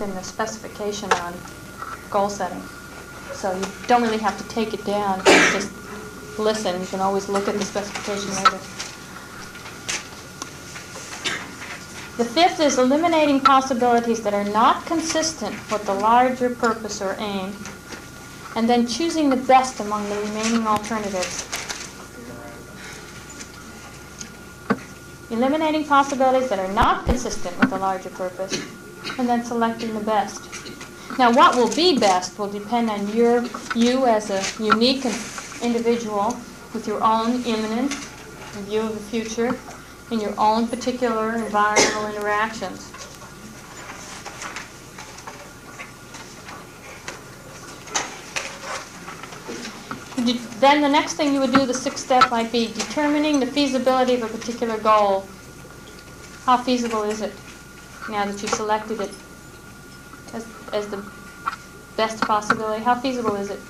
in the specification on goal setting. So you don't really have to take it down, just listen. You can always look at the specification later. The fifth is eliminating possibilities that are not consistent with the larger purpose or aim, and then choosing the best among the remaining alternatives. Eliminating possibilities that are not consistent with the larger purpose, and then selecting the best. Now, what will be best will depend on you as a unique individual with your own imminent view of the future and your own particular environmental interactions. Then the next thing you would do, the sixth step, might be determining the feasibility of a particular goal. How feasible is it now that you've selected it as the best possibility? How feasible is it?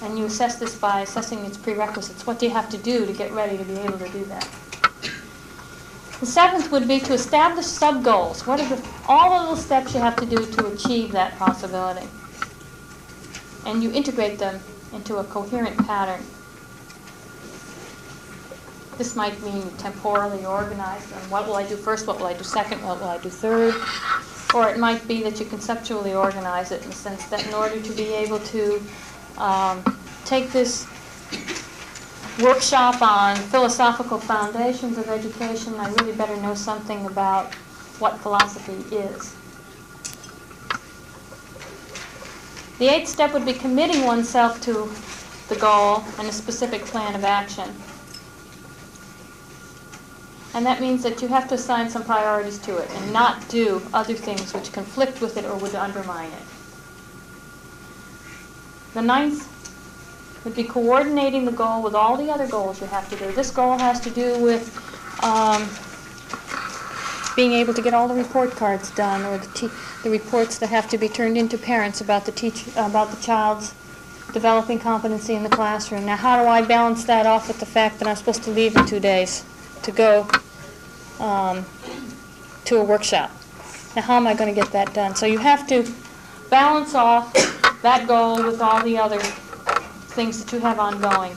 And you assess this by assessing its prerequisites. What do you have to do to get ready to be able to do that? The seventh would be to establish sub-goals. What are all the little steps you have to do to achieve that possibility? And you integrate them into a coherent pattern. This might mean you temporally organize them. What will I do first? What will I do second? What will I do third? Or it might be that you conceptually organize it in the sense that in order to be able to take this workshop on philosophical foundations of education, I really better know something about what philosophy is. The eighth step would be committing oneself to the goal and a specific plan of action. And that means that you have to assign some priorities to it and not do other things which conflict with it or would undermine it. The ninth would be coordinating the goal with all the other goals you have to do. This goal has to do with being able to get all the report cards done, or the reports that have to be turned into parents about the child's developing competency in the classroom. Now, how do I balance that off with the fact that I'm supposed to leave in 2 days to go to a workshop? Now, how am I going to get that done? So you have to balance off that goal with all the other things that you have ongoing.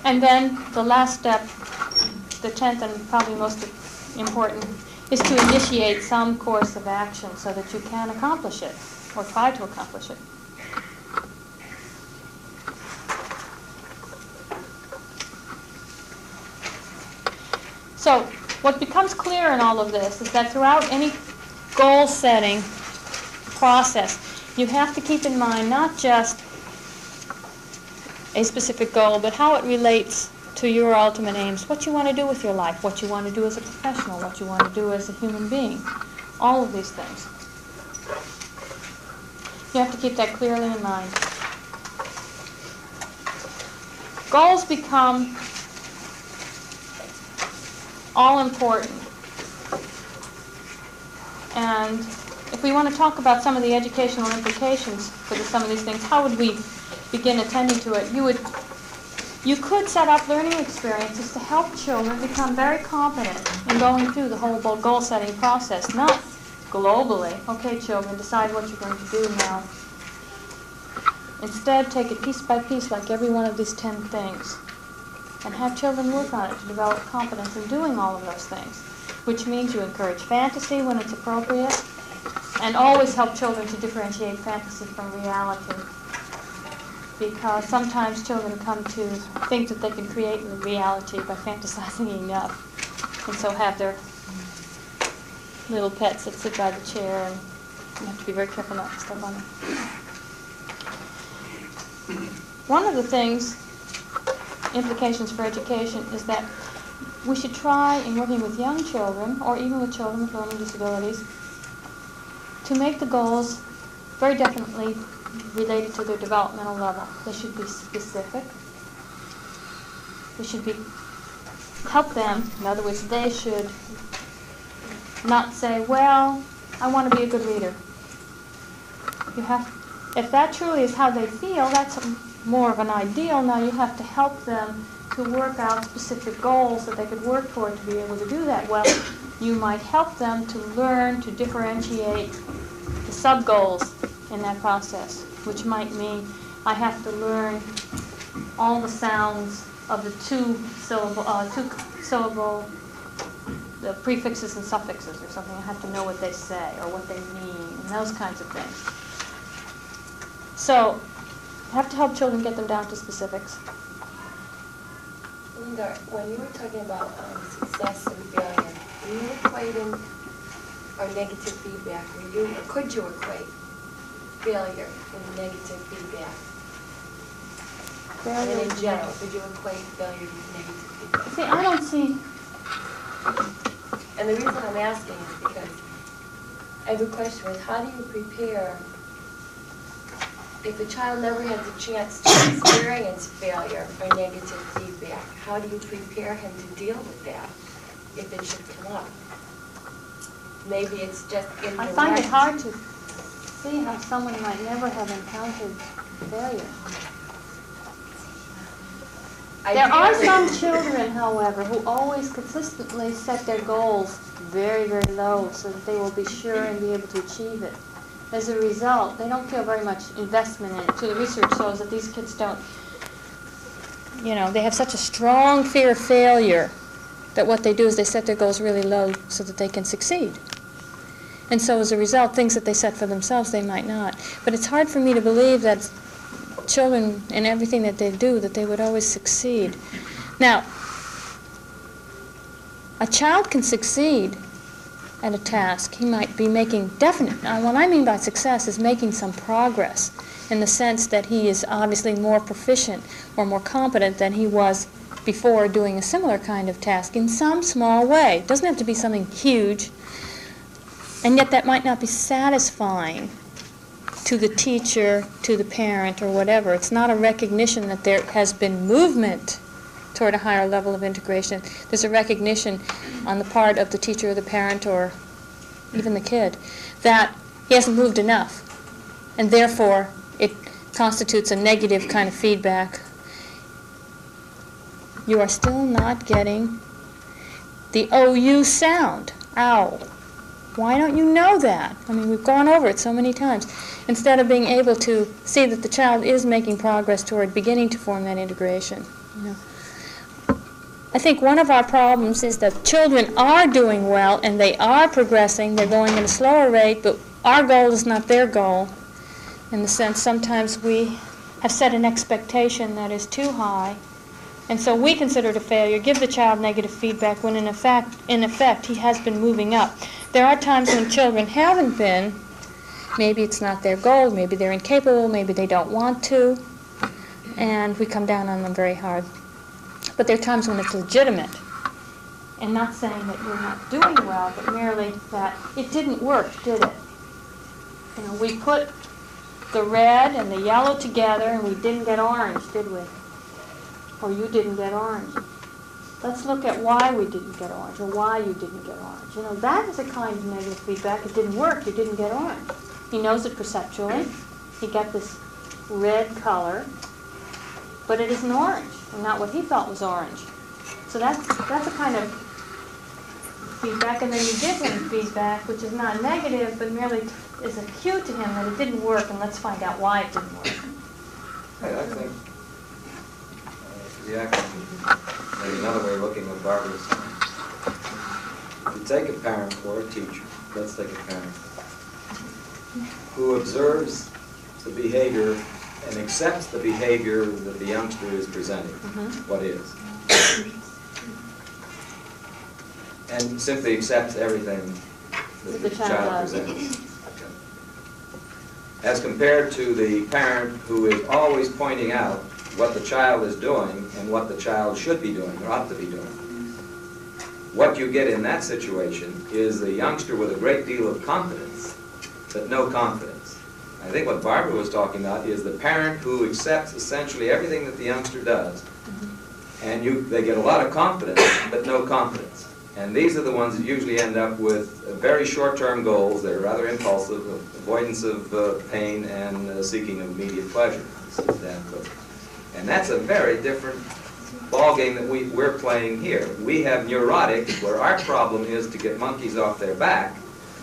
And then the last step, the 10th and probably most important, is to initiate some course of action so that you can accomplish it, or try to accomplish it. So what becomes clear in all of this is that throughout any goal-setting process, you have to keep in mind not just a specific goal, but how it relates to your ultimate aims, what you want to do with your life, what you want to do as a professional, what you want to do as a human being, all of these things. You have to keep that clearly in mind. Goals become all important. And if we want to talk about some of the educational implications for some of these things, how would we begin attending to it? You could set up learning experiences to help children become very competent in going through the whole goal-setting process, not globally. Okay, children, decide what you're going to do now. Instead, take it piece by piece, like every one of these 10 things, and have children work on it to develop competence in doing all of those things, which means you encourage fantasy when it's appropriate, and always help children to differentiate fantasy from reality. Because sometimes children come to think that they can create reality by fantasizing enough, and so have their little pets that sit by the chair, and you have to be very careful not to step on them. One of the things, implications for education, is that we should try, in working with young children, or even with children with learning disabilities, to make the goals very definitely related to their developmental level. They should be specific. They should help them. In other words, they should not say, well, I want to be a good reader. If that truly is how they feel, that's more of an ideal. Now you have to help them to work out specific goals that they could work toward to be able to do that well, you might help them to learn to differentiate the sub-goals in that process, which might mean I have to learn all the sounds of the two-syllable, the prefixes and suffixes or something. I have to know what they say or what they mean and those kinds of things. So I have to help children get them down to specifics. Linda, when you were talking about success and failure, were you equating or negative feedback? Or could you equate failure with negative feedback? Failure and in general, could you equate failure with negative feedback? See, I don't see. And the reason I'm asking is because I have a question with how do you prepare if a child never has a chance to experience failure or negative feedback? How do you prepare him to deal with that if it should come up? Maybe it's just in I find it hard to see how someone might never have encountered failure. There are some children, however, who always consistently set their goals very, very low so that they will be sure and be able to achieve it. As a result, they don't feel very much investment in it. So the research shows that these kids don't, they have such a strong fear of failure that what they do is they set their goals really low so that they can succeed. And so as a result, things that they set for themselves, they might not. But it's hard for me to believe that children, in everything that they do, that they would always succeed. Now, a child can succeed at a task. He might be making definite, now what I mean by success is making some progress in the sense that he is obviously more proficient or more competent than he was before doing a similar kind of task in some small way. It doesn't have to be something huge, and yet that might not be satisfying to the teacher, to the parent, or whatever. It's not a recognition that there has been movement toward a higher level of integration. There's a recognition on the part of the teacher or the parent or even the kid that he hasn't moved enough, and therefore it constitutes a negative kind of feedback. You are still not getting the OU sound. Ow. Why don't you know that? I mean, we've gone over it so many times. Instead of being able to see that the child is making progress toward beginning to form that integration. I think one of our problems is that children are doing well and they are progressing. They're going at a slower rate, but our goal is not their goal. In the sense, sometimes we have set an expectation that is too high, and so we consider it a failure, give the child negative feedback when in effect he has been moving up. There are times when children haven't been. Maybe it's not their goal, maybe they're incapable, maybe they don't want to, and we come down on them very hard. But there are times when it's legitimate, and not saying that you're not doing well, but merely that it didn't work, did it? We put the red and the yellow together and we didn't get orange, did we? Or you didn't get orange. Let's look at why we didn't get orange, or why you didn't get orange. That is a kind of negative feedback. It didn't work, you didn't get orange. He knows it perceptually. He got this red color, but it isn't orange, and not what he thought was orange. So that's a kind of feedback, and then you give him feedback, which is not negative, but merely is a cue to him that it didn't work, and let's find out why it didn't work. I think maybe another way of looking at Barbara's saying. You take a parent or a teacher, let's take a parent, who observes the behavior and accepts the behavior that the youngster is presenting, what is, and simply accepts everything that the child presents. Okay. As compared to the parent who is always pointing out what the child is doing and what the child should be doing or ought to be doing. What you get in that situation is the youngster with a great deal of confidence, but no confidence. I think what Barbara was talking about is the parent who accepts essentially everything that the youngster does, and they get a lot of confidence, but no confidence. And these are the ones that usually end up with very short-term goals. They're rather impulsive, avoidance of pain and seeking of immediate pleasure. And that's a very different ball game that we're playing here. We have neurotics where our problem is to get monkeys off their back,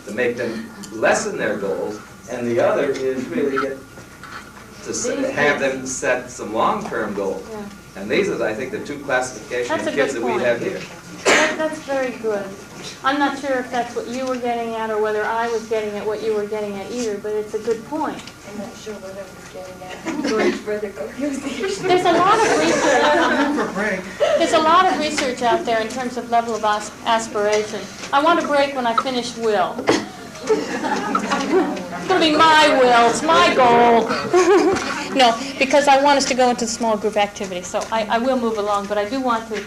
to make them lessen their goals, and the other is really to have them set some long-term goals. Yeah. And these are, I think, the two classifications That's of a kids good that we point. have here. That's very good. I'm not sure if that's what you were getting at or whether I was getting at what you were getting at either, but it's a good point. I'm not sure what I was getting at. I'm going further confused. There's a lot of research. There's a lot of research out there in terms of level of aspiration. I want a break when I finish Will. It's going to be my will. It's my goal. No, because I want us to go into small group activity, so I will move along, but I do want to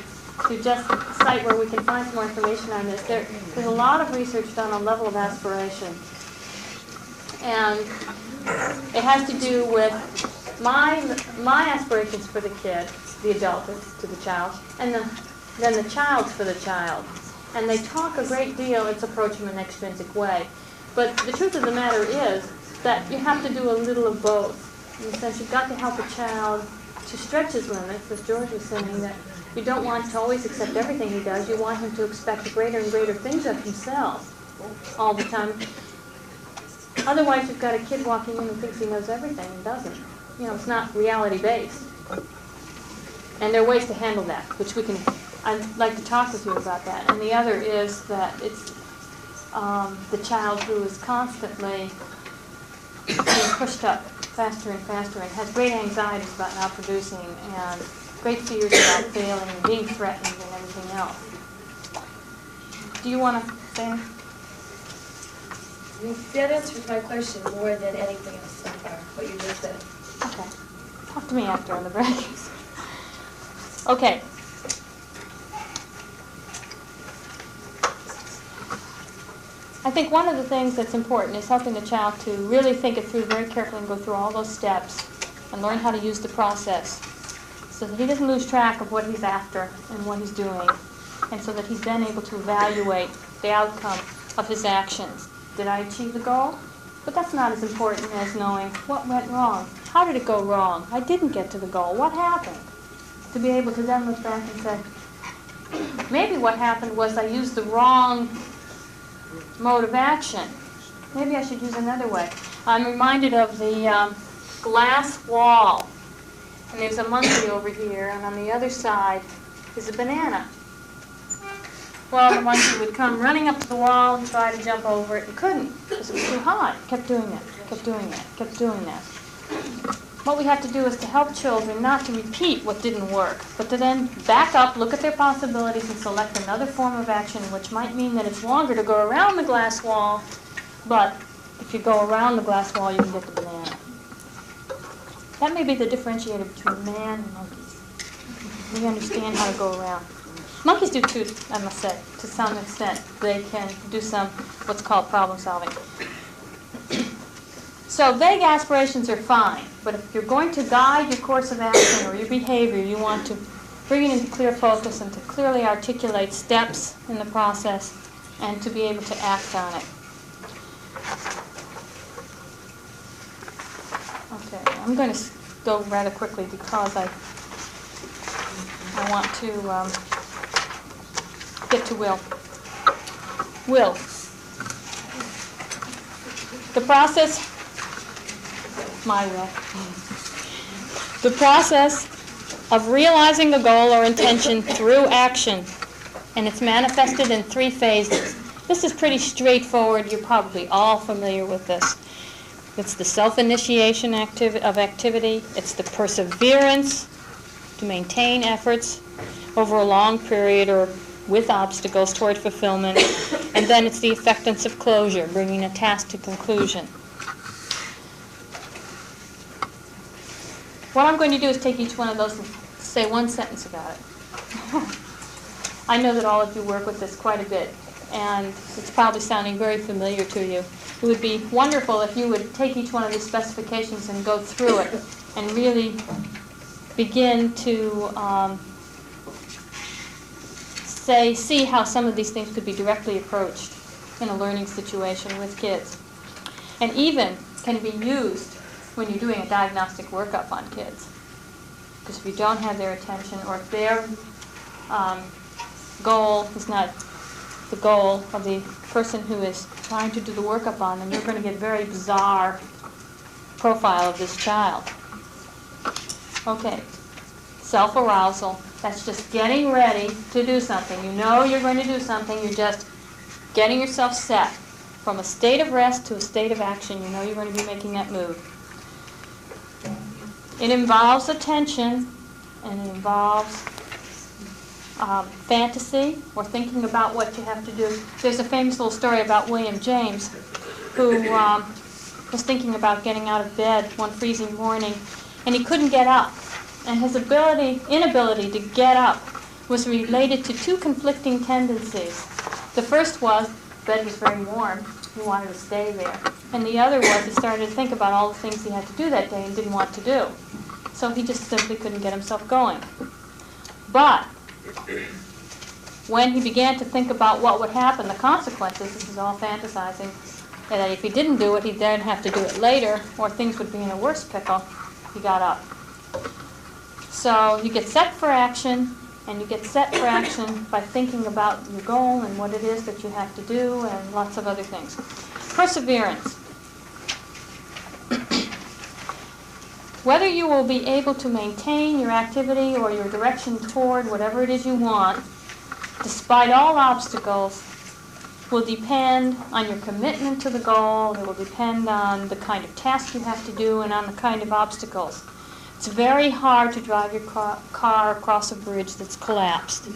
just cite where we can find some more information on this. There's a lot of research done on level of aspiration, and it has to do with my aspirations for the kid, the adult to the child, and then the child's for the child. And they talk a great deal, it's approached in an extrinsic way. But the truth of the matter is that you have to do a little of both. In the sense, you've got to help a child to stretch his limits, as George was saying, that you don't want to always accept everything he does. You want him to expect greater and greater things of himself all the time. Otherwise, you've got a kid walking in who thinks he knows everything and doesn't. You know, it's not reality-based. And there are ways to handle that, which I'd like to talk with you about that. And the other is that it's the child who is constantly being pushed up faster and faster and has great anxieties about not producing and great fears about failing and being threatened and everything else. Do you want to say anything? That answers my question more than anything else so far, what you just said. Okay. Talk to me after on the break. Okay. I think one of the things that's important is helping the child to really think it through very carefully and go through all those steps and learn how to use the process so that he doesn't lose track of what he's after and what he's doing, and so that he's then able to evaluate the outcome of his actions. Did I achieve the goal? But that's not as important as knowing what went wrong. How did it go wrong? I didn't get to the goal. What happened? To be able to then look back and say, maybe what happened was I used the wrong mode of action. Maybe I should use another way. I'm reminded of the glass wall. And there's a monkey over here, and on the other side is a banana. Well, the monkey would come running up to the wall and try to jump over it and couldn't because it was too high. Kept doing that, kept doing that, kept doing that. What we have to do is to help children not to repeat what didn't work, but to then back up, look at their possibilities, and select another form of action, which might mean that it's longer to go around the glass wall, but if you go around the glass wall, you can get the banana. That may be the differentiator between man and monkeys. We understand how to go around. Monkeys do too, I must say, to some extent. They can do some what's called problem solving. So vague aspirations are fine, but if you're going to guide your course of action or your behavior, you want to bring it into clear focus and to clearly articulate steps in the process and to be able to act on it. Okay, I'm going to go rather quickly because I want to get to Will. Will. The process, my will. The process of realizing the goal or intention through action, and it's manifested in 3 phases. This is pretty straightforward. You're probably all familiar with this. It's the self-initiation of activity. It's the perseverance to maintain efforts over a long period or with obstacles toward fulfillment. And then it's the effectiveness of closure, bringing a task to conclusion. What I'm going to do is take each one of those and say one sentence about it. I know that all of you work with this quite a bit, and it's probably sounding very familiar to you. It would be wonderful if you would take each one of these specifications and go through it and really begin to see how some of these things could be directly approached in a learning situation with kids. And even can be used when you're doing a diagnostic workup on kids. Because if you don't have their attention, or if their goal is not the goal of the person who is trying to do the workup on them, you're going to get very bizarre profile of this child. Okay, self-arousal. That's just getting ready to do something. You know you're going to do something. You're just getting yourself set from a state of rest to a state of action. You know you're going to be making that move. It involves attention, and it involves fantasy, or thinking about what you have to do. There's a famous little story about William James, who was thinking about getting out of bed one freezing morning, and he couldn't get up. And his inability to get up was related to two conflicting tendencies. The first was, bed was very warm, he wanted to stay there. And the other was, he started to think about all the things he had to do that day and didn't want to do. So he just simply couldn't get himself going. But when he began to think about what would happen, the consequences, this is all fantasizing, that if he didn't do it, he'd then have to do it later, or things would be in a worse pickle, he got up. So you get set for action, and you get set for action by thinking about your goal and what it is that you have to do, and lots of other things. Perseverance. Whether you will be able to maintain your activity or your direction toward whatever it is you want, despite all obstacles, will depend on your commitment to the goal. It will depend on the kind of task you have to do and on the kind of obstacles. It's very hard to drive your car across a bridge that's collapsed.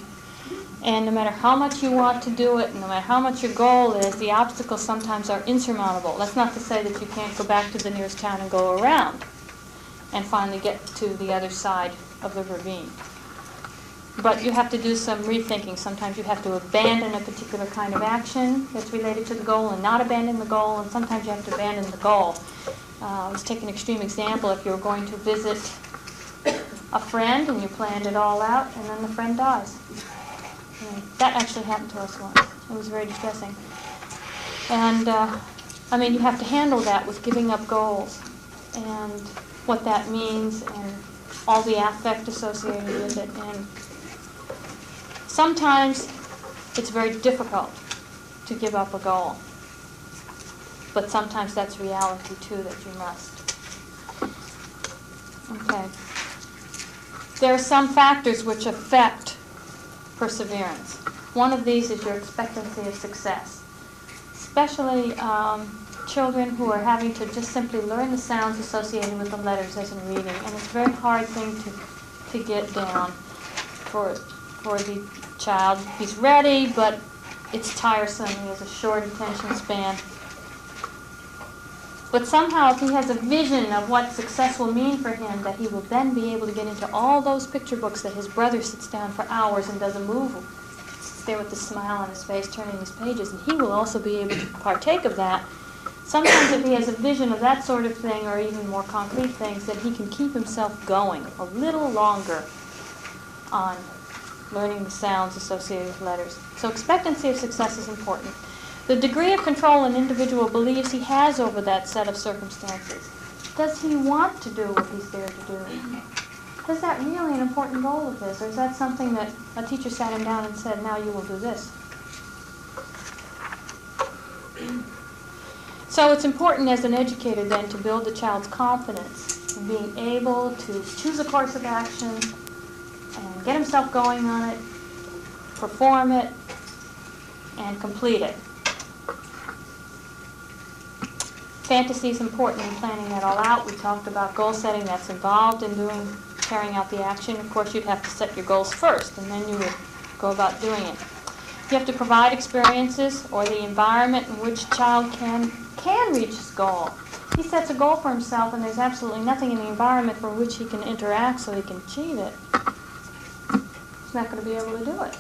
And no matter how much you want to do it, and no matter how much your goal is, the obstacles sometimes are insurmountable. That's not to say that you can't go back to the nearest town and go around and finally get to the other side of the ravine. But you have to do some rethinking. Sometimes you have to abandon a particular kind of action that's related to the goal and not abandon the goal, and sometimes you have to abandon the goal. Let's take an extreme example. If you're going to visit a friend and you planned it all out, and then the friend dies. And that actually happened to us once. It was very distressing. And, I mean, you have to handle that with giving up goals and what that means and all the affect associated with it. And sometimes it's very difficult to give up a goal. But sometimes that's reality, too, that you must. Okay. There are some factors which affect perseverance. One of these is your expectancy of success, especially children who are having to just simply learn the sounds associated with the letters as in reading. And it's a very hard thing to get down for the child. He's ready, but it's tiresome. He has a short attention span. But somehow, if he has a vision of what success will mean for him, that he will then be able to get into all those picture books that his brother sits down for hours and doesn't move, sits there with a smile on his face, turning his pages, and he will also be able to partake of that. Sometimes if he has a vision of that sort of thing, or even more concrete things, that he can keep himself going a little longer on learning the sounds associated with letters. So expectancy of success is important. The degree of control an individual believes he has over that set of circumstances. Does he want to do what he's there to do? Is that really an important goal of his? Or is that something that a teacher sat him down and said, now you will do this? So it's important as an educator then to build the child's confidence in being able to choose a course of action and get himself going on it, perform it, and complete it. Fantasy is important in planning that all out. We talked about goal setting. That's involved in carrying out the action. Of course, you'd have to set your goals first, and then you would go about doing it. You have to provide experiences or the environment in which a child can reach his goal. He sets a goal for himself, and there's absolutely nothing in the environment for which he can interact so he can achieve it. He's not going to be able to do it.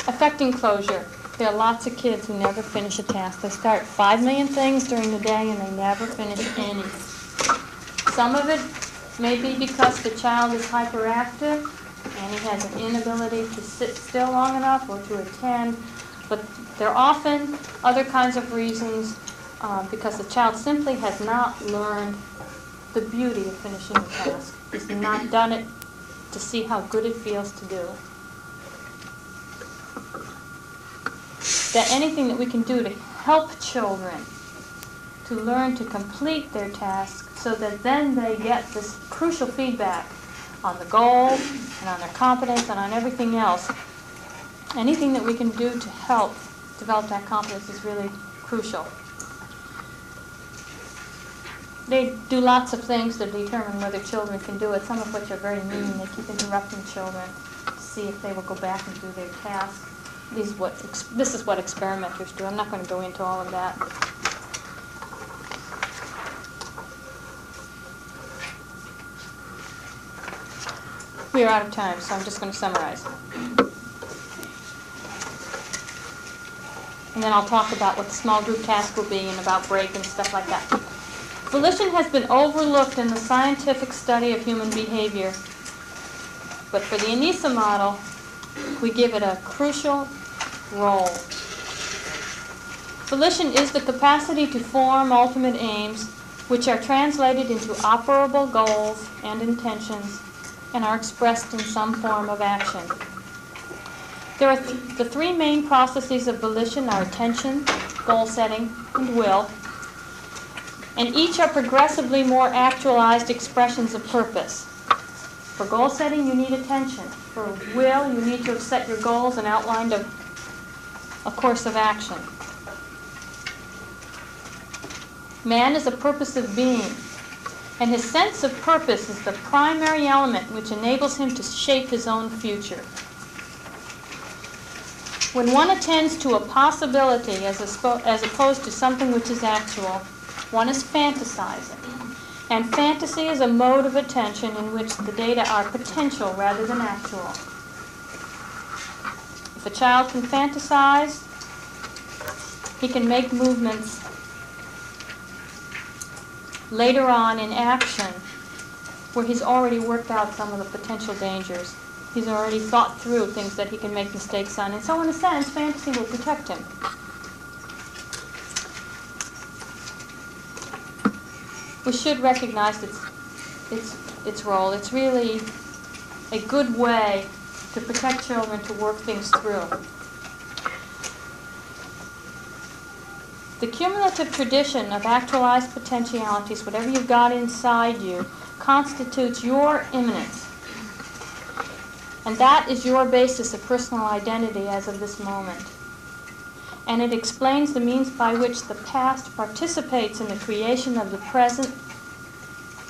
Affecting closure. There are lots of kids who never finish a task. They start 5 million things during the day and they never finish any. Some of it may be because the child is hyperactive and he has an inability to sit still long enough or to attend. But there are often other kinds of reasons because the child simply has not learned the beauty of finishing the task. He's not done it to see how good it feels to do. That anything that we can do to help children to learn to complete their task so that then they get this crucial feedback on the goal and on their competence and on everything else. Anything that we can do to help develop that competence is really crucial. They do lots of things to determine whether children can do it, some of which are very mean. They keep interrupting children to see if they will go back and do their task. This is what experimenters do. I'm not going to go into all of that. We are out of time, so I'm just going to summarize. And then I'll talk about what the small group task will be and about break and stuff like that. Volition has been overlooked in the scientific study of human behavior, but for the Anisa-Model, we give it a crucial role. Volition is the capacity to form ultimate aims, which are translated into operable goals and intentions and are expressed in some form of action. There are the three main processes of volition are attention, goal setting, and will. And each are progressively more actualized expressions of purpose. For goal setting, you need attention. For will, you need to have set your goals and outlined a course of action. Man is a purposive being, and his sense of purpose is the primary element which enables him to shape his own future. When one attends to a possibility as opposed to something which is actual, one is fantasizing. And fantasy is a mode of attention in which the data are potential rather than actual. If a child can fantasize, he can make movements later on in action where he's already worked out some of the potential dangers. He's already thought through things that he can make mistakes on. And so in a sense, fantasy will protect him. We should recognize its role. It's really a good way to protect children to work things through. The cumulative tradition of actualized potentialities, whatever you've got inside you, constitutes your immanence. And that is your basis of personal identity as of this moment. And it explains the means by which the past participates in the creation of the present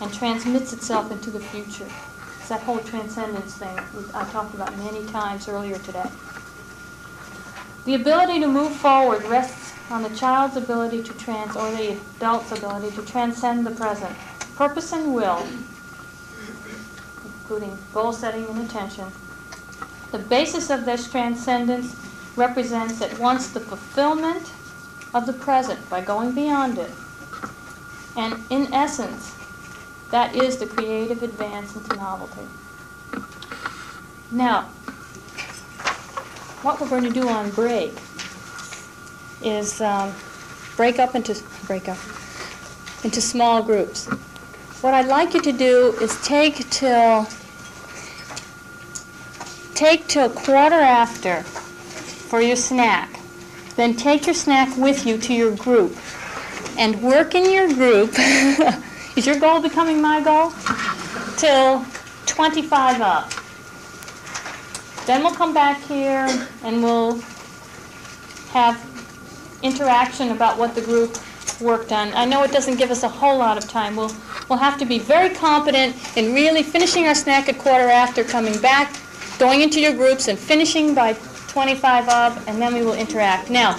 and transmits itself into the future. It's that whole transcendence thing I talked about many times earlier today. The ability to move forward rests on the child's ability or the adult's ability to transcend the present. Purpose and will, including goal setting and attention. The basis of this transcendence represents at once the fulfillment of the present by going beyond it, and in essence, that is the creative advance into novelty. Now, what we're going to do on break is break up into small groups. What I'd like you to do is take till 1/4 for your snack. Then take your snack with you to your group and work in your group. Is your goal becoming my goal? Till 25 up. Then we'll come back here and we'll have interaction about what the group worked on. I know it doesn't give us a whole lot of time. We'll have to be very competent in really finishing our snack at 1/4, coming back, going into your groups and finishing by 25 up, and then we will interact. Now,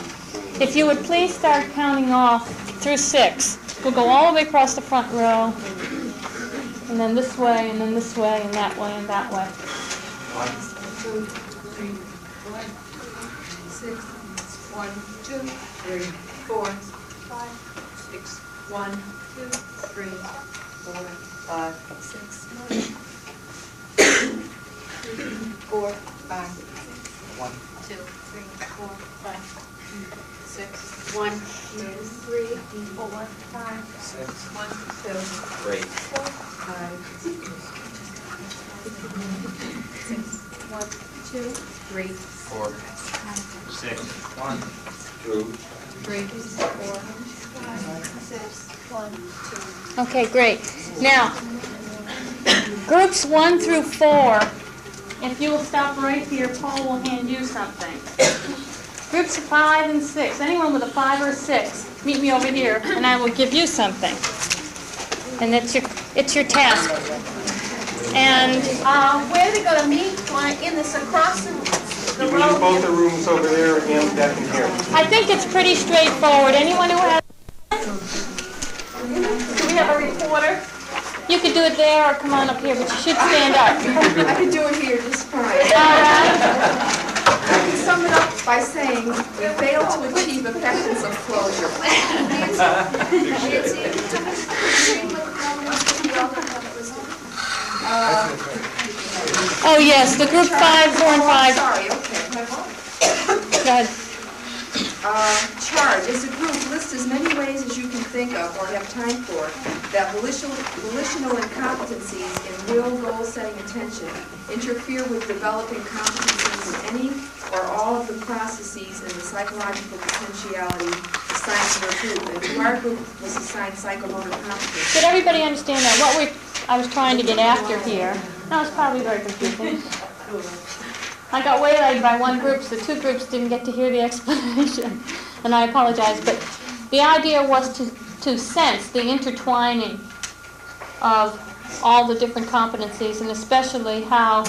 if you would please start counting off through 6. We'll go all the way across the front row, and then this way, and then this way, and that way, and that way. 1, 2, 3, 4, 6, 1, 2, 3, 4, 5, 6, 1, 2, 3, 4, 5, 6, 4, 5, 1, 2, 3, 4, 5. 6, 1, 2, 3, 4, 5, 6. 1, 2, Great. 5, 6, 1, 2, 3, 4, 6, 1. True. 3, 4, 5, 6, 1, 2. Okay, great. Now, groups 1 through 4, if you will stop right here, Paul will hand you something. Groups 5 and 6, anyone with a 5 or a 6, meet me over here, and I will give you something. And it's your task. And Where are they going to meet? In this across the You can use both the rooms over there and back in here. I think it's pretty straightforward. Anyone who has... Do we have a reporter? You could do it there or come on up here, but you should stand up. I could do it here just fine. All right. I can sum it up by saying we failed to achieve effectiveness of closure. Oh, yes, the group 5, 4, and 5. Sorry, okay. Go ahead. Charge. As a group, list as many ways as you can think of or have time for that volitional incompetencies in real goal-setting attention interfere with developing competencies in any or all of the processes in the psychological potentiality assigned to their group. And to our group was assigned psychomotor competence. Did everybody understand that? I was trying to get after here. No, it's probably very confusing. I got waylaid by one group, so 2 groups didn't get to hear the explanation, and I apologize. But the idea was to sense the intertwining of all the different competencies, and especially how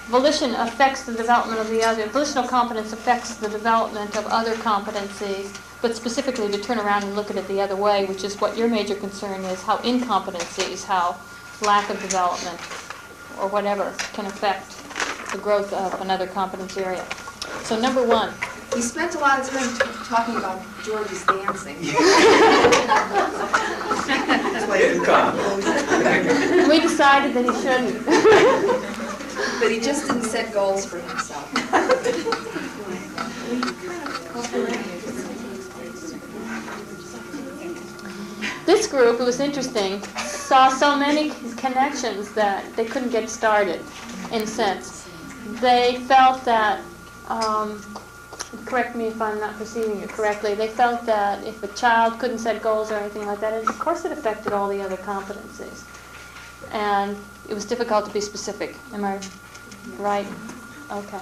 volition affects the development of the other. Volitional competence affects the development of other competencies, but specifically to turn around and look at it the other way, which is what your major concern is, how incompetencies, how lack of development, or whatever, can affect the growth of another competence area. So number 1. We spent a lot of time talking about George's dancing. We decided that he shouldn't. But he just didn't set goals for himself. This group, it was interesting, saw so many connections that they couldn't get started, in a sense. They felt that, correct me if I'm not perceiving it correctly, they felt that if a child couldn't set goals or anything like that, of course it affected all the other competencies. And it was difficult to be specific. Am I right? Okay.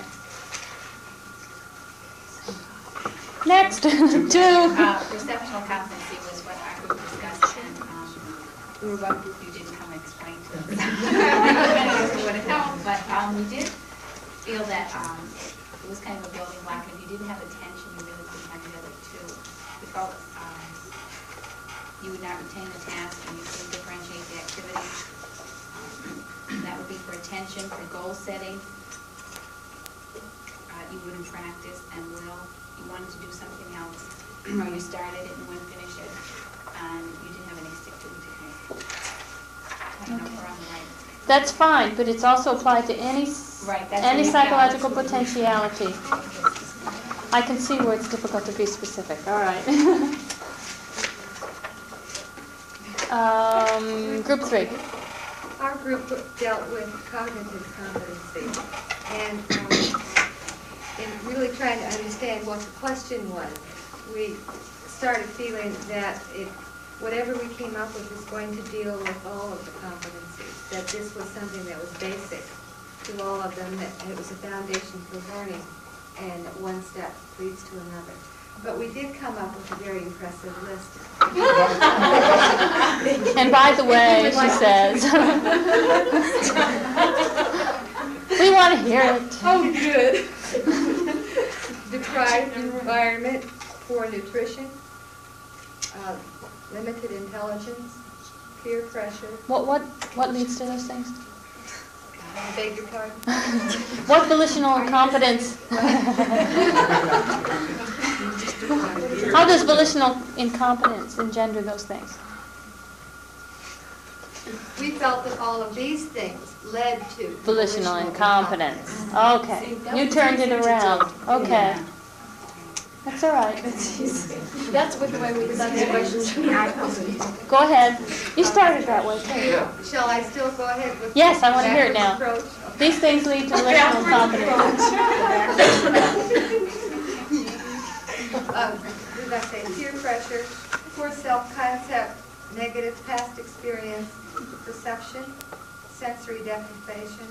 Next, 2. Perceptual competency was what our group discussed, and you didn't come and explain to us. It would have helped, but we did feel that it was kind of a building block. If you didn't have attention, you really couldn't have the other 2. We felt you would not retain the task, and you couldn't differentiate the activity. That would be for attention, for goal setting. You wouldn't practice and will. You wanted to do something else, or you started it and wouldn't finish it, and you didn't have any stick-to-itiveness. I don't know if we're on the right. That's fine, but it's also applied to any psychological potentiality. I can see where it's difficult to be specific. All right. Group 3. Our group dealt with cognitive competency, and in really trying to understand what the question was, we started feeling that whatever we came up with was going to deal with all of the competencies, that this was something that was basic to all of them, that it was a foundation for learning, and one step leads to another. But we did come up with a very impressive list. And by the way, she says, we want to hear it. Oh, good. Deprived environment, poor nutrition, limited intelligence, peer pressure. What leads to those things? I beg your pardon? What volitional incompetence? How does volitional incompetence engender those things? We felt that all of these things led to Volitional incompetence. Okay. You turned it around. Okay. That's all right. That's with the way we designed the questions. Go ahead. You started that way, too. Shall I still go ahead with? Yes, I want to hear it now. backwards approach? These things lead to volitional competence. Did I say peer pressure, poor self-concept, negative past experience, perception, sensory deprivation,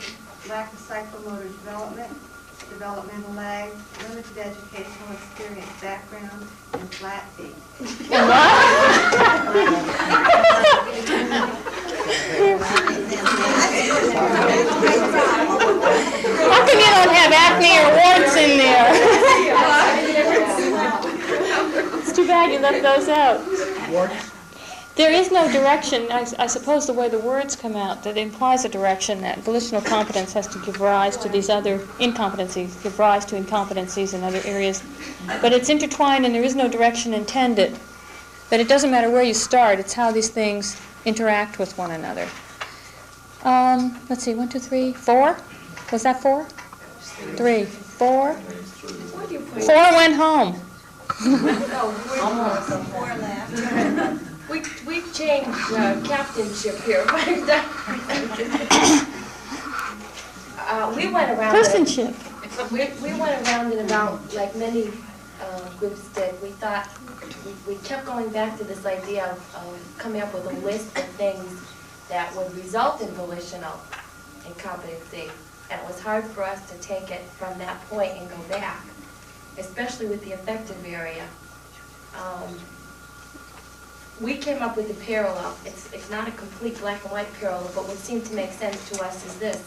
lack of psychomotor development, developmental lag, limited educational experience background, and flat feet. How come you don't have acne or warts in there? It's too bad you left those out. There is no direction, I suppose the way the words come out, that implies a direction that volitional competence has to give rise to these other incompetencies, give rise to incompetencies in other areas. But it's intertwined and there is no direction intended. But it doesn't matter where you start, it's how these things interact with one another. Let's see, 1, 2, 3, 4? Was that 4? 3, 4? 4 went home. We've changed captainship here. We went around. Personship. We went around and about like many groups did. We thought we kept going back to this idea of coming up with a list of things that would result in volitional incompetency, and it was hard for us to take it from that point and go back, especially with the affective area. We came up with a parallel. It's not a complete black and white parallel, but what seemed to make sense to us is this.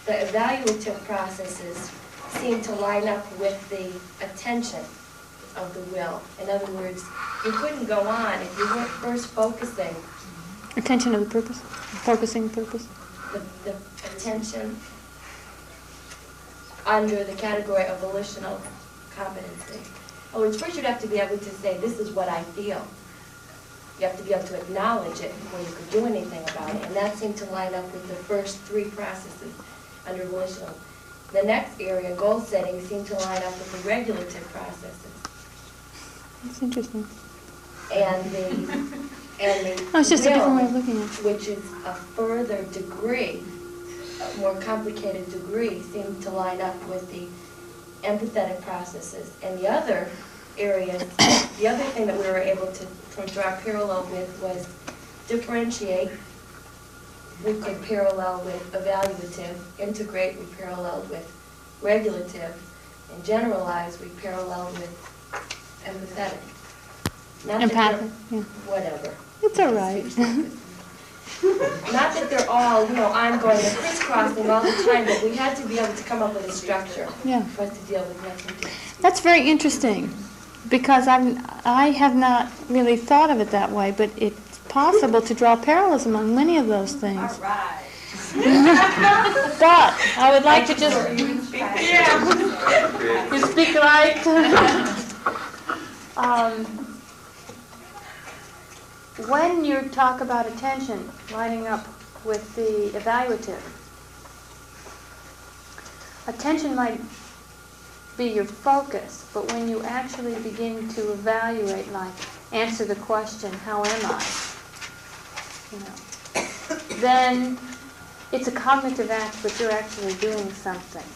The evaluative processes seem to line up with the attention of the will. In other words, you couldn't go on if you weren't first focusing. Attention of the purpose? Focusing purpose? The attention under the category of volitional competency. In other words, first you'd have to be able to say, this is what I feel. You have to be able to acknowledge it before you could do anything about it. And that seemed to line up with the first 3 processes under volitional. The next area, goal setting, seemed to line up with the regulative processes. That's interesting. And the Oh, it's just a different way of will, looking at it. which is a further degree, a more complicated degree, seemed to line up with the empathetic processes. And the other areas, the other thing that we were able to draw a parallel with was differentiate. We could parallel with evaluative, integrate, we paralleled with regulative, and generalize, we paralleled with empathetic. Not that Empathic, yeah. whatever. It's all right. Not that they're all, I'm going to crisscrossing all the time, but we had to be able to come up with a structure Yeah. for us to deal with messages. That's very interesting, because I have not really thought of it that way, but it's possible to draw parallels among many of those things. All right. But I would like to just... You speak right. When you talk about attention lining up with the evaluative, attention might be your focus, but when you actually begin to evaluate, like answer the question, how am I? Then it's a cognitive act, but you're actually doing something.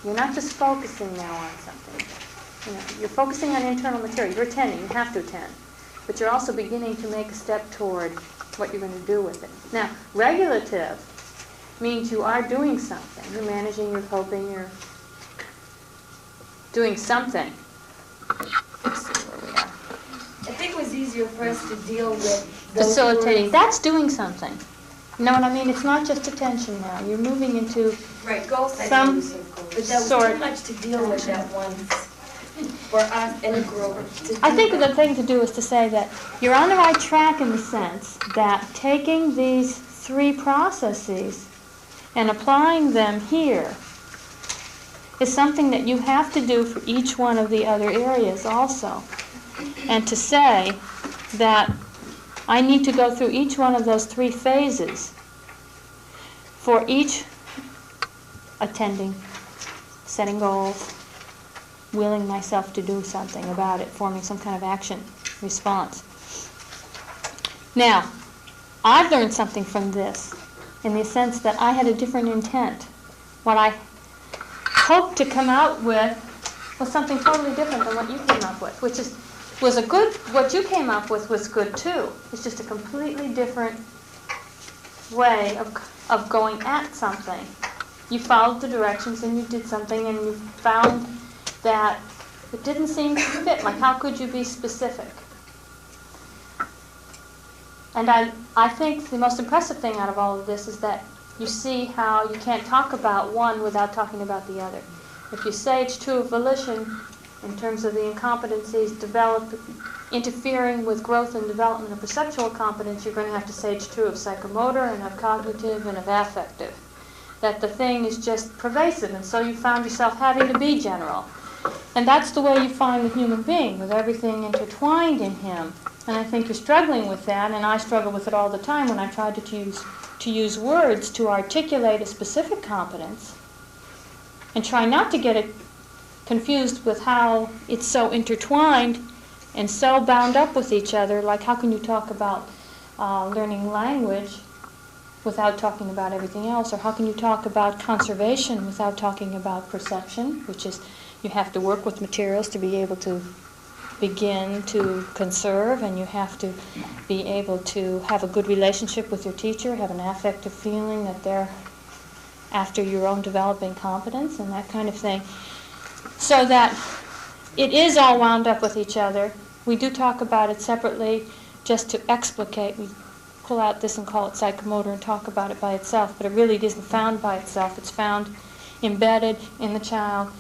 You're not just focusing now on something. You're focusing on internal material. You're attending. You have to attend. But you're also beginning to make a step toward what you're going to do with it. Now, regulative means you are doing something. You're managing, you're coping, you're doing something. Let's see where we are. I think it was easier for us to deal with those Facilitating. words. That's doing something. You know what I mean? It's not just attention now. You're moving into Right, goal setting. some But that was sort. too much to deal with at once for us in a group. I think the thing to do is to say that you're on the right track in the sense that taking these 3 processes and applying them here is something that you have to do for each one of the other areas also. And to say that I need to go through each one of those 3 phases for each attending, setting goals, willing myself to do something about it, forming some kind of action response. Now, I've learned something from this in the sense that I had a different intent. What I hoped to come out with was something totally different than what you came up with, which was a good, what you came up with was good too. It's just a completely different way of going at something. You followed the directions and you did something and you found that it didn't seem to fit. Like, how could you be specific? And I think the most impressive thing out of all of this is that you see how you can't talk about one without talking about the other. If you sage 2 of volition, in terms of the incompetencies interfering with growth and development of perceptual competence, you're going to have to sage 2 of psychomotor and of cognitive and of affective. That the thing is just pervasive, and so you found yourself having to be general. And that's the way you find the human being, with everything intertwined in him. And I think you're struggling with that, and I struggle with it all the time when I try to use words to articulate a specific competence, and try not to get it confused with how it's so intertwined and so bound up with each other. Like, how can you talk about learning language without talking about everything else? Or how can you talk about conservation without talking about perception, which is you have to work with materials to be able to begin to conserve, and you have to be able to have a good relationship with your teacher, have an affective feeling that they're after your own developing competence and that kind of thing. So that it is all wound up with each other. We do talk about it separately just to explicate. We pull out this and call it psychomotor and talk about it by itself, but it really isn't found by itself. It's found embedded in the child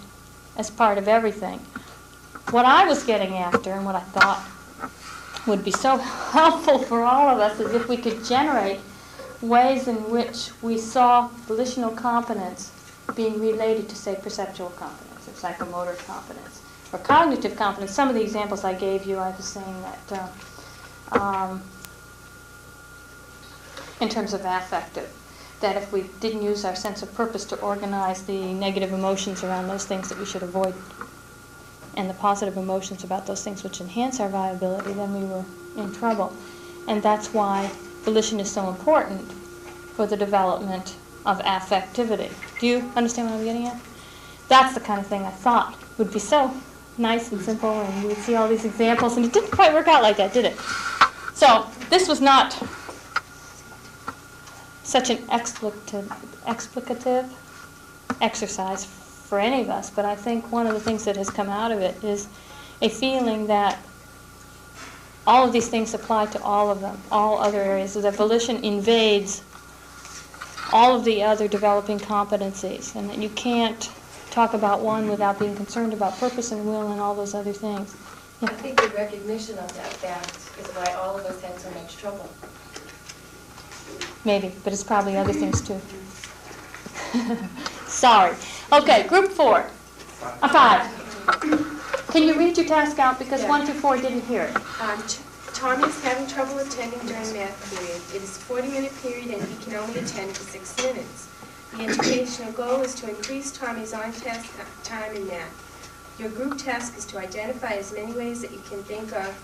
as part of everything. What I was getting after and what I thought would be so helpful for all of us is if we could generate ways in which we saw volitional competence being related to, say, perceptual competence or psychomotor competence or cognitive competence. Some of the examples I gave you, I was saying that in terms of affective, that if we didn't use our sense of purpose to organize the negative emotions around those things that we should avoid and the positive emotions about those things which enhance our viability, then we were in trouble. And that's why volition is so important for the development of affectivity. Do you understand what I'm getting at? That's the kind of thing I thought would be so nice and simple, and you would see all these examples, and it didn't quite work out like that, did it? So this was not such an explicative exercise for any of us, but I think one of the things that has come out of it is a feeling that all of these things apply to all of them, all other areas, so that volition invades all of the other developing competencies, and that you can't talk about one without being concerned about purpose and will and all those other things. Yeah. I think the recognition of that fact is why all of us had so much trouble. Maybe, but it's probably other things too. Sorry. Okay, group 4. 5. Can you read your task out, because 1 through 4 didn't hear it. Tommy is having trouble attending during math period. It is a 40-minute period and he can only attend for 6 minutes. The educational goal is to increase Tommy's on-task time in math. Your group task is to identify as many ways that you can think of,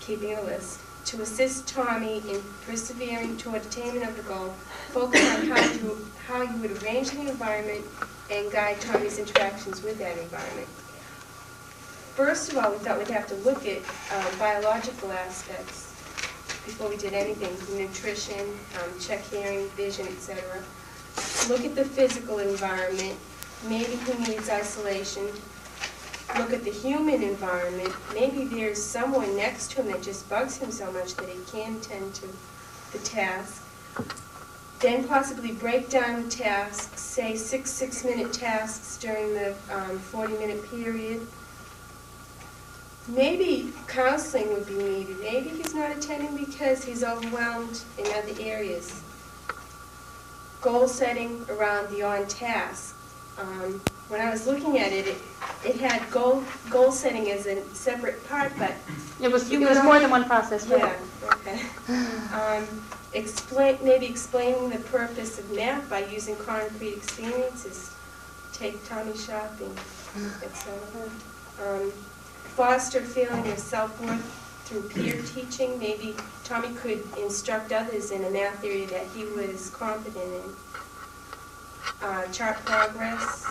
keeping a list, to assist Tommy in persevering toward attainment of the goal. Focus on how you would arrange the environment and guide Tommy's interactions with that environment. First of all, we thought we'd have to look at biological aspects before we did anything, nutrition, check hearing, vision, etc. Look at the physical environment, maybe who needs isolation. Look at the human environment. Maybe there's someone next to him that just bugs him so much that he can't attend to the task. Then possibly break down the tasks, say 6 6-minute tasks during the 40-minute period. Maybe counseling would be needed. Maybe he's not attending because he's overwhelmed in other areas. Goal setting around the on-task. When I was looking at it, it had goal setting as a separate part, but It was more than one process, right? yeah, okay. Maybe explaining the purpose of math by using concrete experiences. take Tommy shopping, etc. Foster feeling of self-worth through peer teaching. Maybe Tommy could instruct others in a math area that he was competent in. Chart progress,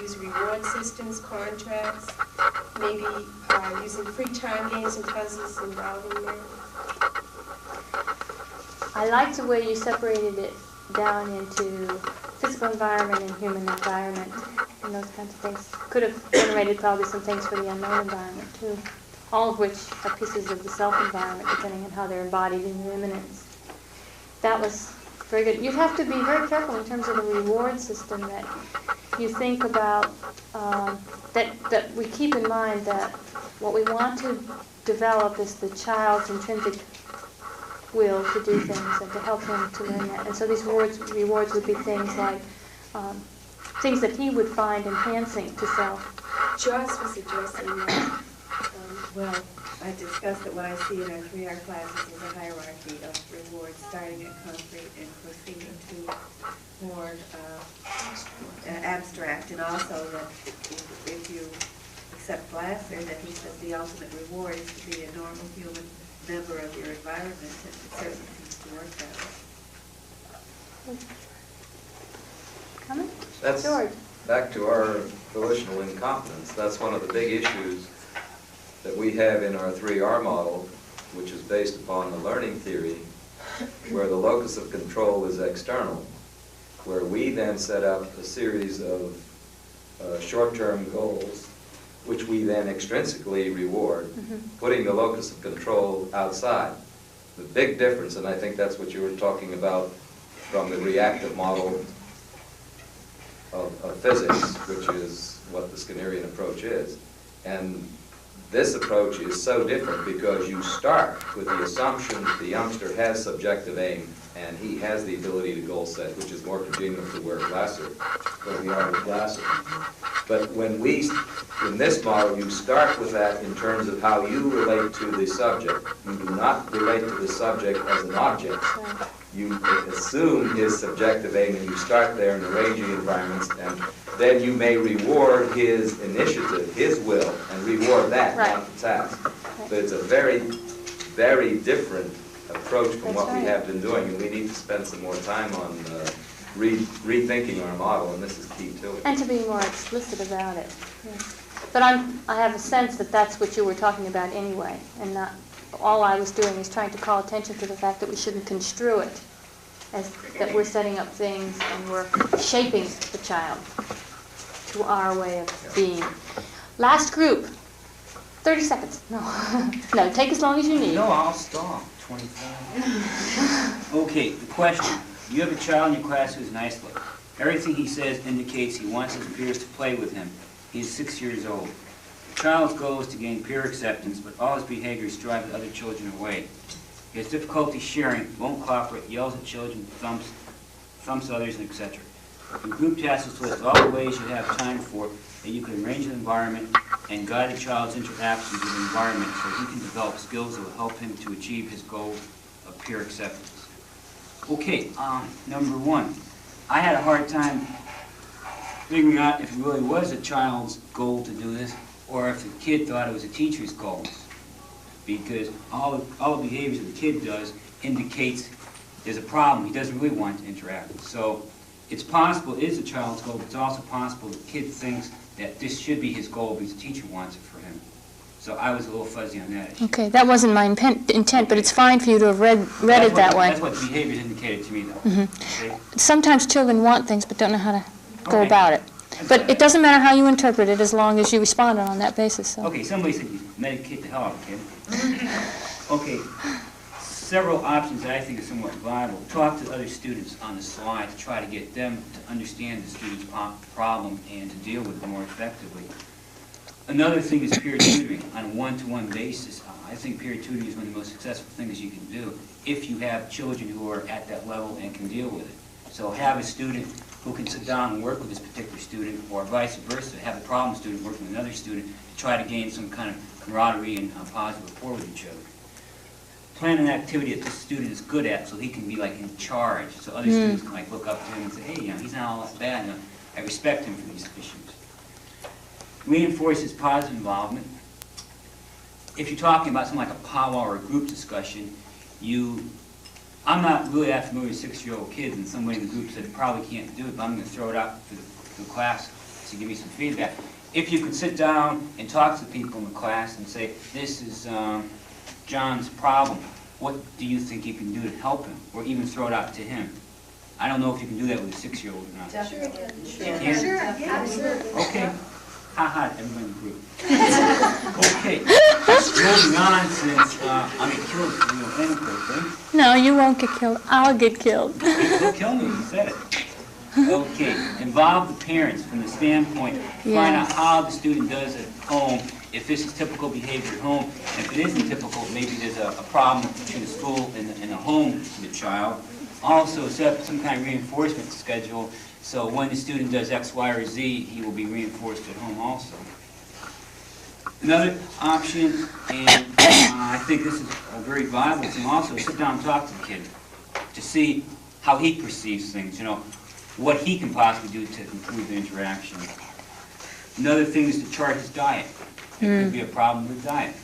use reward systems, contracts, maybe using free time games and puzzles involving them. I liked the way you separated it down into physical environment and human environment and those kinds of things. Could have generated probably some things for the unknown environment too, all of which are pieces of the self-environment depending on how they're embodied in the immanence. That was very good. You'd have to be very careful in terms of the reward system that you think about, that we keep in mind that what we want to develop is the child's intrinsic will to do things and to help him to learn that. And so these rewards would be things like things that he would find enhancing to self. Joss was addressing that. Well, I discussed that what I see in our 3R classes is a hierarchy of rewards, starting at concrete and proceeding to more abstract, and also that if you accept Glasser, that he says the ultimate reward is to be a normal human member of your environment, and it certainly seems to work that way. Comment? That's George. back to our volitional incompetence. That's one of the big issues that we have in our 3R model, which is based upon the learning theory, where the locus of control is external, where we then set up a series of short-term goals, which we then extrinsically reward, putting the locus of control outside. The big difference, and I think that's what you were talking about from the reactive model of physics, which is what the Skinnerian approach is. And this approach is so different because you start with the assumption that the youngster has subjective aim and he has the ability to goal set, which is more congenial to where we are with Glasser. But when in this model, you start with that in terms of how you relate to the subject. You do not relate to the subject as an object. You assume his subjective aim and you start there in the ranging environments, and then you may reward his initiative, his will, and reward that, not the task. But it's a very, very different approach from what we have been doing, and we need to spend some more time on rethinking our model, and this is key to it. And to be more explicit about it. Yeah. But I have a sense that that's what you were talking about anyway, and not all I was doing is trying to call attention to the fact that we shouldn't construe it as that we're setting up things and we're shaping the child to our way of being. Last group. 30 seconds. No. No, take as long as you need. No, I'll stop. 25. Okay, the question. You have a child in your class who's an isolate. Everything he says indicates he wants his peers to play with him. He is 6 years old. The child's goal is to gain peer acceptance, but all his behaviors drive the other children away. He has difficulty sharing, won't cooperate, yells at children, thumps others, etc. In group tasks, list all the ways you have time for that you can arrange an environment and guide the child's interactions with the environment so he can develop skills that will help him to achieve his goal of peer acceptance. Okay, number one. I had a hard time figuring out if it really was a child's goal to do this or if the kid thought it was a teacher's goal. Because all the behaviors that the kid does indicates there's a problem. He doesn't really want to interact. So it's possible it is a child's goal, but it's also possible the kid thinks that this should be his goal because the teacher wants it for him. So I was a little fuzzy on that issue. Okay, that wasn't my intent, but it's fine for you to have read it that way. That's what the behaviors indicated to me, though. Okay? Sometimes children want things but don't know how to go about it. But it doesn't matter how you interpret it as long as you respond on that basis. So. Okay, somebody said you medicate the hell out of a kid. Okay, several options that I think are somewhat viable. Talk to other students on the slide to try to get them to understand the student's problem and to deal with it more effectively. Another thing is peer tutoring on a one-to-one basis. I think peer tutoring is one of the most successful things you can do if you have children who are at that level and can deal with it. So have a student who can sit down and work with this particular student, or vice versa, have a problem student working with another student to try to gain some kind of camaraderie and positive rapport with each other. Plan an activity that this student is good at so he can be like in charge, so other students can like look up to him and say, hey, you know, he's not all that bad. You know, I respect him for these issues. Reinforces positive involvement. If you're talking about something like a powwow or a group discussion, I'm not really that familiar with 6-year-old kids, and somebody in the group said probably can't do it, but I'm going to throw it out for the class to give me some feedback. If you could sit down and talk to the people in the class and say, this is John's problem, what do you think you can do to help him? Or even throw it out to him. I don't know if you can do that with a 6-year-old or not. Sure. You can? Sure, absolutely. Okay. Ha-ha, everybody in the group. Okay. Moving on, since I'm getting killed for the thing. No, you won't get killed. I'll get killed. Don't kill me, you said it. Okay, involve the parents from the standpoint, find out how the student does at home, if this is typical behavior at home, and if it isn't typical, maybe there's a problem between the school and the home to the child. Also, set up some kind of reinforcement schedule, so when the student does X, Y, or Z, he will be reinforced at home also. Another option, and I think this is a very viable thing also, is sit down and talk to the kid to see how he perceives things, what he can possibly do to improve the interaction. Another thing is to chart his diet. There could be a problem with diet.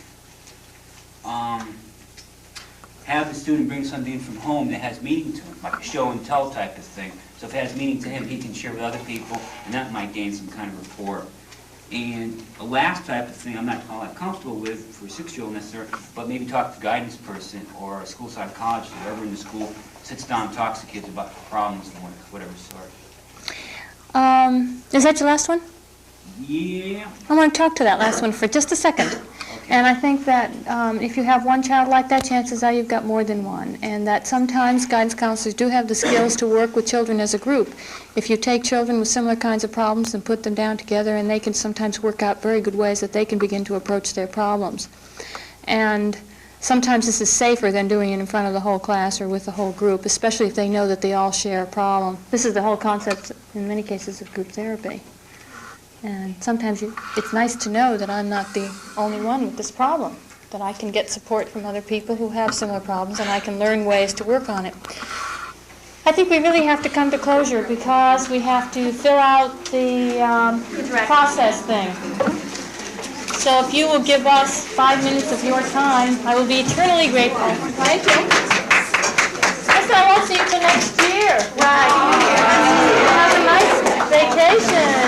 Have the student bring something in from home that has meaning to him, like a show and tell type of thing. So if it has meaning to him, he can share with other people, and that might gain some kind of rapport. And the last type of thing I'm not all that comfortable with for a 6-year-old necessarily, but maybe talk to a guidance person or a school psychologist, whoever in the school sits down and talks to kids about problems and whatever sort. Is that your last one? Yeah. I want to talk to that last one for just a second. Okay. And I think that if you have one child like that, chances are you've got more than one. And that sometimes guidance counselors do have the skills to work with children as a group. If you take children with similar kinds of problems and put them down together, and they can sometimes work out very good ways that they can begin to approach their problems. And sometimes this is safer than doing it in front of the whole class or with the whole group, especially if they know that they all share a problem. This is the whole concept, in many cases, of group therapy. And sometimes it's nice to know that I'm not the only one with this problem, that I can get support from other people who have similar problems, and I can learn ways to work on it. I think we really have to come to closure because we have to fill out the process thing. So if you will give us 5 minutes of your time, I will be eternally grateful. Thank you. I won't see you till next year. Right. Have a nice vacation.